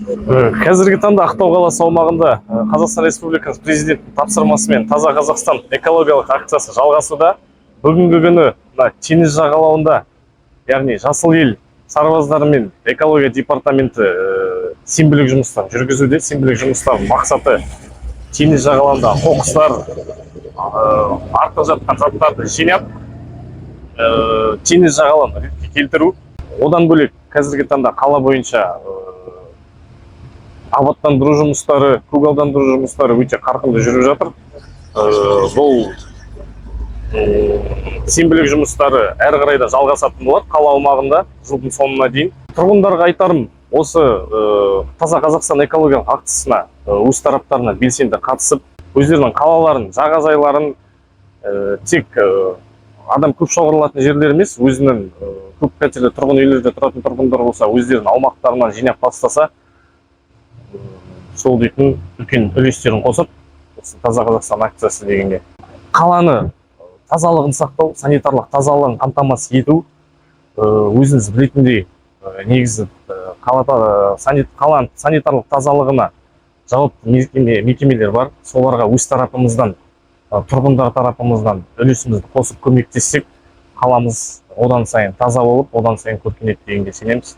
Қазіргі таңда Ақтау қаласы аумағында Қазақстан Республикасы президентінің тапсырмасымен Таза Қазақстан экологиялық акциясы жалғасуда. Бүгінгі күні теңіз жағалауында, яғни Жасыл ел сарбаздары мен экология департаменті сенбілік жұмыстарын жүргізуде. Сенбілік жұмыстардың мақсаты теңіз жағалауында қоқыстар, артық жатқан заттарды жинап, теңіз жағалауын ретке келтіру. Одан бөлек қазіргі таңда қала бойынша абаттандыру жұмыстары, көгалдандыру жұмыстары өте қарқынды жүріп жатыр. Бұл сенбілік жұмыстары әрі қарай да жалғасатын болады қала аумағында жылдың соңына дейін. Тұрғындарға айтарым, осы Таза Қазақстан экологиялық акциясына өз тараптарына белсенді қатысып, өздерінің қалаларын, жағажайларын тек адам көп шоғырланатын жерлер емес, өзінің көп пәтерлі тұрғын үйлерде тұратын тұрғындар болса, өздерінің аумақтарынан жинап тастаса, сол дейтін үлкен үлестерін қосып, Таза Қазақстан акциясы дегенде қаланы тазалығын сақтау, санитарлық тазалығын қамтамасыз ету, өзіңіз білетіндей, негізі қаланың санитарлық тазалығына жауапты мекемелер бар. Соларға өз тарапымыздан, тұрғындар тарапымыздан үлесімізді қосып көмектессек, қаламыз одан сайын таза болып, одан сайын көркейеді дегенге сенеміз.